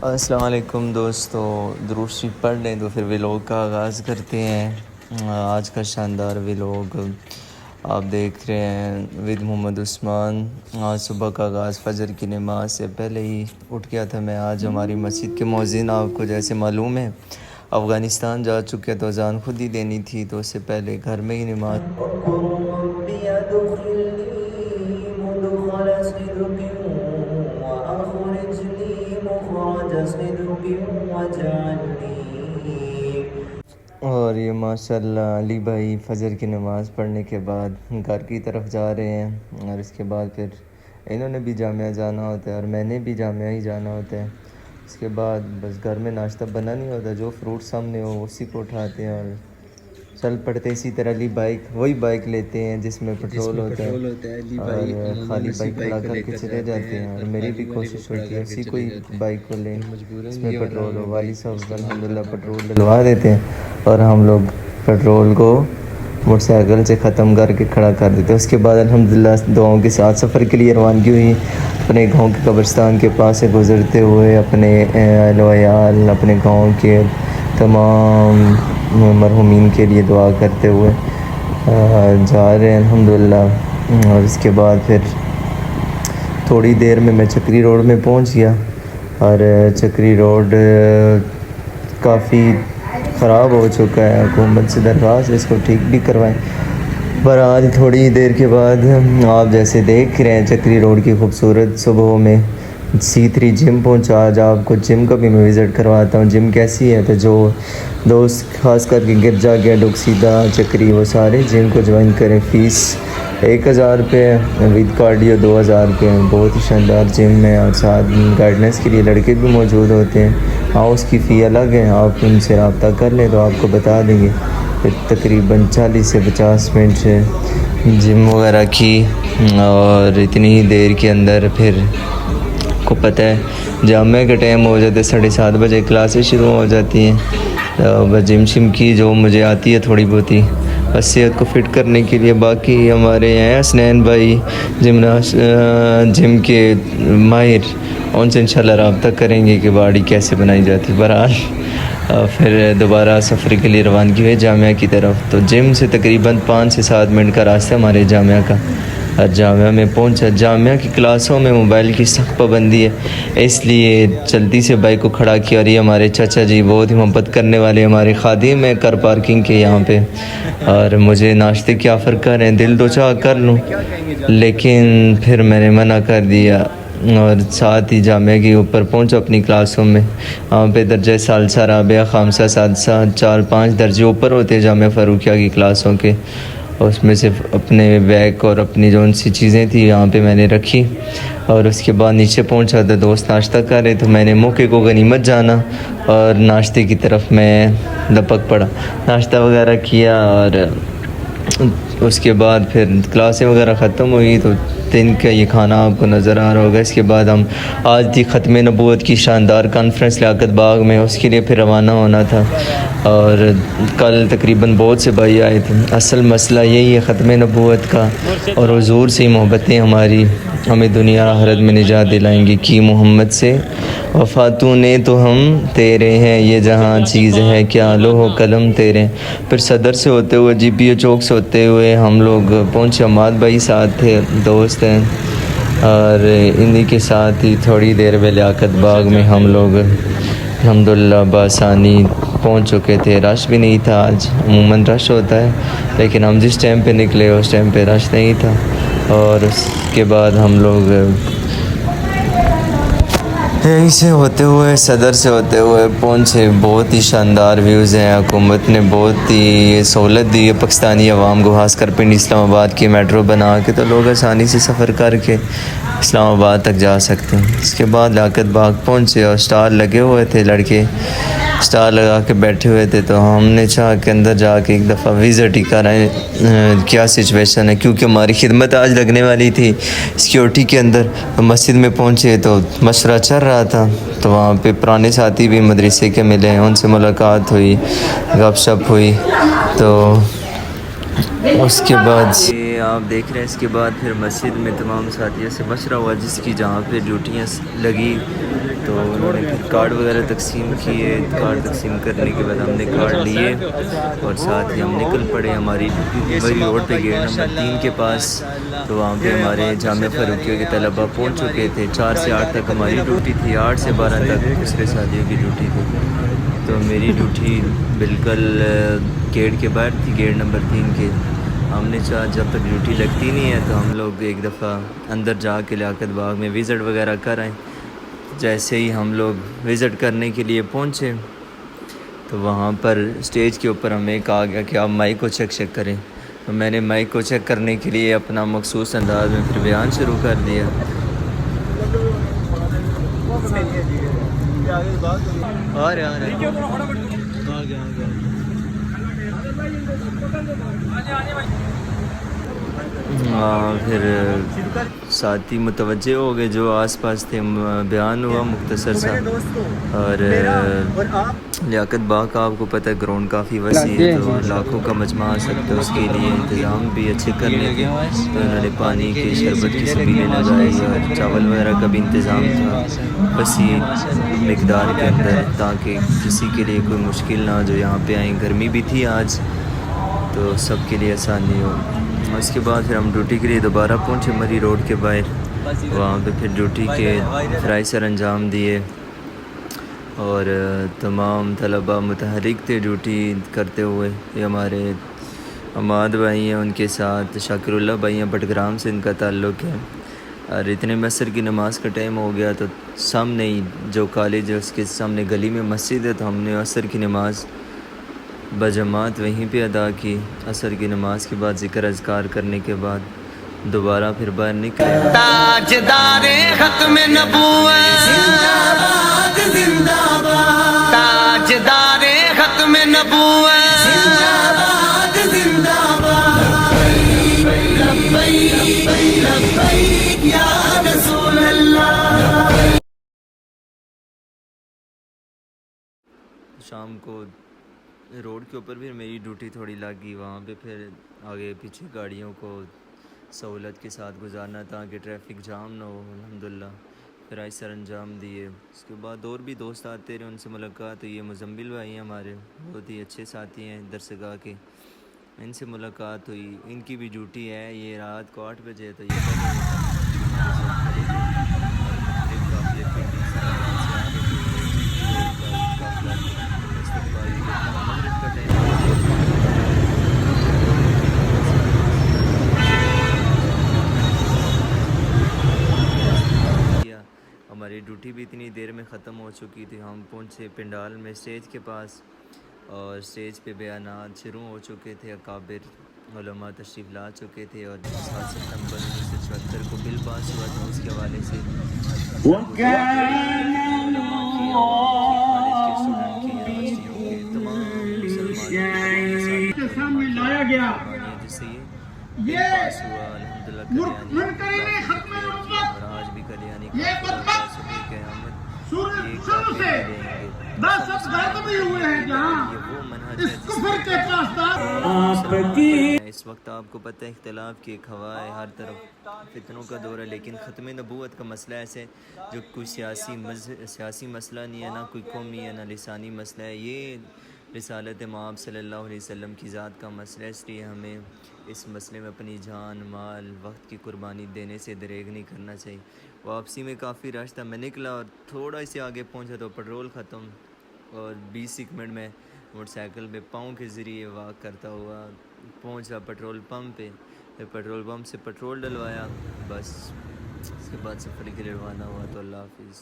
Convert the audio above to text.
السلام علیکم دوستو، درود شریف پڑھ لیں تو پھر ولاگ کا آغاز کرتے ہیں۔ آج کا شاندار ولاگ آپ دیکھ رہے ہیں ود محمد عثمان۔ آج صبح کا آغاز فجر کی نماز سے پہلے ہی اٹھ گیا تھا میں۔ آج ہماری مسجد کے مؤذن آپ کو جیسے معلوم ہے افغانستان جا چکے تو اذان خود ہی دینی تھی، تو اس سے پہلے گھر میں ہی نماز اور یہ ماشاءاللہ علی بھائی فجر کی نماز پڑھنے کے بعد گھر کی طرف جا رہے ہیں، اور اس کے بعد پھر انہوں نے بھی جامعہ جانا ہوتا ہے اور میں نے بھی جامعہ ہی جانا ہوتا ہے۔ اس کے بعد بس گھر میں ناشتہ بنا نہیں ہوتا، جو فروٹ سامنے ہو اسی کو اٹھاتے ہیں اور چل پڑتے۔ اسی طرح علی وہی بائک لیتے ہیں جس میں پیٹرول ہوتا ہے اور خالی بائک کھڑا کر کے چلے جاتے ہیں، اور میری بھی کوشش ہوتی ہے اسی کوئی بائک کو لیں اس میں پیٹرول ہو۔ والد صاحب الحمدللہ پیٹرول ڈلوا دیتے ہیں اور ہم لوگ پیٹرول کو موٹر سائیکل سے ختم کر کے کھڑا کر دیتے ہیں۔ اس کے بعد الحمدللہ دعاؤں کے ساتھ سفر کے لیے روانگی ہوئی، اپنے گاؤں کے قبرستان کے پاس سے گزرتے ہوئے اپنے اہل و عیال، اپنے گاؤں کے تمام مرحومین کے لیے دعا کرتے ہوئے جا رہے ہیں الحمدللہ۔ اور اس کے بعد پھر تھوڑی دیر میں چکری روڈ میں پہنچ گیا، اور چکری روڈ کافی خراب ہو چکا ہے، حکومت سے درخواست ہے اس کو ٹھیک بھی کروائیں۔ پر آج تھوڑی دیر کے بعد آپ جیسے دیکھ رہے ہیں چکری روڈ کی خوبصورت صبحوں میں C3 جم پہنچا۔ آج آپ کو جم کا بھی میں وزٹ کرواتا ہوں، جم کیسی ہے۔ تو جو دوست خاص کر کے گرجا گیا ڈوکسیدہ چکری، وہ سارے جم کو جوائن کریں۔ فیس 1000 روپے ود کارڈیو 2000 روپے، بہت ہی شاندار جم ہے، اور ساتھ گائیڈنس کے لیے لڑکے بھی موجود ہوتے ہیں۔ ہاں اس کی فی الگ ہے، آپ ان سے رابطہ کر لیں تو آپ کو بتا دیں گے۔ پھر تقریباً 40 سے 50 منٹ جم وغیرہ کی، اور اتنی دیر کے اندر پھر کو پتہ ہے جامعہ کا ٹائم ہو جاتا ہے، 7:30 بجے کلاسیں شروع ہو جاتی ہیں۔ بس جم شم کی جو مجھے آتی ہے تھوڑی بہت ہی، بس صحت کو فٹ کرنے کے لیے۔ باقی ہمارے ہیں حسنین بھائی جم کے ماہر، ان سے انشاءاللہ رابطہ کریں گے کہ باڈی کیسے بنائی جاتی ہے۔ بہرحال پھر دوبارہ سفر کے لیے روانگی ہوئے جامعہ کی طرف۔ تو جم سے تقریباً 5 سے 7 منٹ کا راستہ ہمارے جامعہ کا، اور جامعہ میں پہنچا۔ جامعہ کی کلاسوں میں موبائل کی سخت پابندی ہے، اس لیے جلدی سے بائک کو کھڑا کیا، اور یہ ہمارے چچا جی بہت ہی محبت کرنے والے ہمارے خادم ہیں کار پارکنگ کے یہاں پہ، اور مجھے ناشتے کی آفر کر رہے ہیں، دل تو چاہ کر لوں لیکن پھر میں نے منع کر دیا، اور ساتھ ہی جامعہ کے اوپر پہنچا اپنی کلاسوں میں۔ وہاں پہ درجہ ثالثہ رابعہ خامسہ سادسہ 4-5 درجے اوپر ہوتے ہیں جامعہ فاروقیہ کی کلاسوں کے، اس میں سے اپنے بیگ اور اپنی جو سی چیزیں تھیں یہاں پہ میں نے رکھی، اور اس کے بعد نیچے پہنچا تو دوست ناشتہ کر رہے، تو میں نے موقع کو غنیمت جانا اور ناشتے کی طرف میں لپک پڑا۔ ناشتہ وغیرہ کیا، اور اس کے بعد پھر کلاسیں وغیرہ ختم ہوئی، تو دن کا یہ کھانا آپ کو نظر آ رہا ہوگا۔ اس کے بعد ہم آج تھی ختم نبوت کی شاندار کانفرنس لیاقت باغ میں، اس کے لیے پھر روانہ ہونا تھا، اور کل تقریباً بہت سے بھائی آئے تھے۔ اصل مسئلہ یہی ہے ختم نبوت کا، اور حضور سے محبتیں ہماری ہمیں دنیا آخرت میں نجات دلائیں گی۔ کی محمد سے وفاتوں نے تو ہم تیرے ہیں، یہ جہاں چیز ہے کیا لوح و قلم تیرے۔ پھر صدر سے ہوتے ہوئے GPO چوک سے ہوتے ہوئے ہم لوگ پہنچے، عماد بھائی ساتھ تھے، دوست ہیں، اور انہی کے ساتھ ہی تھوڑی دیر میں لیاقت باغ میں ہم لوگ الحمدللہ بآسانی پہنچ چکے تھے۔ رش بھی نہیں تھا، آج عموماً رش ہوتا ہے لیکن ہم جس ٹائم پہ نکلے اس ٹائم پہ رش نہیں تھا۔ اور اس کے بعد ہم لوگ یہیں سے ہوتے ہوئے صدر سے ہوتے ہوئے پہنچے۔ بہت ہی شاندار ویوز ہیں، حکومت نے بہت ہی سہولت دی ہے پاکستانی عوام کو، خاص کر پنڈ اسلام آباد کی میٹرو بنا کے، تو لوگ آسانی سے سفر کر کے اسلام آباد تک جا سکتے ہیں۔ اس کے بعد لیاقت باغ پہنچے، اور اسٹال لگے ہوئے تھے، لڑکے اسٹال لگا کے بیٹھے ہوئے تھے، تو ہم نے چاہا کہ اندر جا کے ایک دفعہ وزٹ ہی کرائیں کیا سچویشن ہے، کیونکہ ہماری خدمت آج لگنے والی تھی سیکیورٹی کے اندر۔ تو مسجد میں پہنچے تو مشورہ چل رہا تھا، تو وہاں پہ پرانے ساتھی بھی مدرسے کے ملے، ان سے ملاقات ہوئی، گپ شپ ہوئی۔ تو اس کے بعد آپ دیکھ رہے ہیں، اس کے بعد پھر مسجد میں تمام ساتھیوں سے مشورہ ہوا، جس کی جہاں پہ ڈیوٹیاں لگی تو انہوں نے پھر کارڈ وغیرہ تقسیم کیے. کارڈ تقسیم کرنے کے بعد ہم نے کارڈ لیے اور ساتھ ہی ہم نکل پڑے ہماری وہی روڈ پہ گیٹ نمبر 3 کے پاس. تو وہاں پہ ہمارے جامعہ فاروقیہ کے طلباء پہنچ چکے تھے. 4 سے 8 تک ہماری ڈیوٹی تھی, 8 سے 12 تک دوسرے ساتھیوں کی ڈیوٹی تھی. تو میری ڈیوٹی بالکل گیٹ کے باہر تھی, گیٹ نمبر 3 کے. ہم نے چاہا جب تک ڈیوٹی لگتی نہیں ہے تو ہم لوگ ایک دفعہ اندر جا کے لیاقت باغ میں وزٹ وغیرہ کر آئیں. جیسے ہی ہم لوگ وزٹ کرنے کے لیے پہنچے تو وہاں پر اسٹیج کے اوپر ہمیں کہا گیا کہ آپ مائک کو چیک کریں. تو میں نے مائک کو چیک کرنے کے لیے اپنا مخصوص انداز میں پھر بیان شروع کر دیا. پھر ساتھی متوجہ ہو گئے جو آس پاس تھے. بیان ہوا مختصر سا. اور لیاقت باغ کا آپ کو پتہ ہے گراؤنڈ کافی وسیع ہے, تو لاکھوں کا مجمع آ سکتا ہے. اس کے لیے انتظام بھی اچھے کرنے تھے. تو انہوں نے پانی کے شربت کی سبیلیں لگائی اور چاول وغیرہ کا بھی انتظام تھا وسیع مقدار کے اندر, تاکہ کسی کے لیے کوئی مشکل نہ ہو جو یہاں پہ آئیں. گرمی بھی تھی آج تو سب کے لیے آسانی ہو. اس کے بعد پھر ہم ڈیوٹی کے لیے دوبارہ پہنچے مری روڈ کے باہر. وہاں پہ پھر ڈیوٹی کے فرائض سر انجام دیے اور تمام طلباء متحرک تھے ڈیوٹی کرتے ہوئے. یہ ہمارے عماد بھائی ہیں, ان کے ساتھ شاکر اللہ بھائی ہیں, بٹگرام سے ان کا تعلق ہے. اور اتنے میں عصر کی نماز کا ٹائم ہو گیا تو سامنے ہی جو کالج ہے اس کے سامنے گلی میں مسجد ہے, تو ہم نے عصر کی نماز بجماعت وہیں پہ ادا کی. عصر کی نماز کے بعد ذکر اذکار کرنے کے بعد دوبارہ پھر باہر نکلے. تاجدار ختم نبوت زندہ باد زندہ باد, تاجدار ختم نبوت زندہ باد زندہ باد. لبیک لبیک یا رسول اللہ. شام کو روڈ کے اوپر بھی میری ڈیوٹی تھوڑی لگ گئی. وہاں پہ پھر آگے پیچھے گاڑیوں کو سہولت کے ساتھ گزارنا تاکہ ٹریفک جام نہ ہو. الحمدللہ پھر سر انجام دیے. اس کے بعد اور بھی دوست آتے رہے, ان سے ملاقات ہوئی. یہ مزمل بھائی ہیں ہمارے, بہت ہی اچھے ساتھی ہیں درسگاہ کے, ان سے ملاقات ہوئی. ان کی بھی ڈیوٹی ہے, یہ رات کو 8 بجے تو یہ ہماری ڈیوٹی بھی اتنی دیر میں ختم ہو چکی تھی. ہم پہنچے پنڈال میں اسٹیج کے پاس اور اسٹیج پہ بیانات شروع ہو چکے تھے. اکابر علماء تشریف لا چکے تھے اور 7 ستمبر 1974 کو بل پاس ہوا تھا, اس کے حوالے سے جس سے یہ پاس ہوا. الحمدللہ اور آج بھی کلیانی اس وقت آپ کو پتہ ہے اختلاف کی ایک ہوا ہے, ہر طرف فتنوں کا دور ہے, لیکن ختم نبوت کا مسئلہ ایسے جو کوئی سیاسی مسئلہ نہیں ہے, نہ کوئی قومی ہے, نہ لسانی مسئلہ ہے. یہ رسالت مآب صلی اللہ علیہ وسلم کی ذات کا مسئلہ ہے. اس لیے ہمیں اس مسئلے میں اپنی جان مال وقت کی قربانی دینے سے دریغ نہیں کرنا چاہیے. واپسی میں کافی رش تھا. میں نکلا اور تھوڑا سے آگے پہنچا تو پیٹرول ختم, اور 20 منٹ میں موٹر سائیکل پہ پاؤں کے ذریعے واک کرتا ہوا پہنچا پیٹرول پمپ پہ. پھر پیٹرول پمپ سے پیٹرول ڈلوایا, بس اس کے بعد سفر کے لیے روانہ ہوا. تو اللہ حافظ.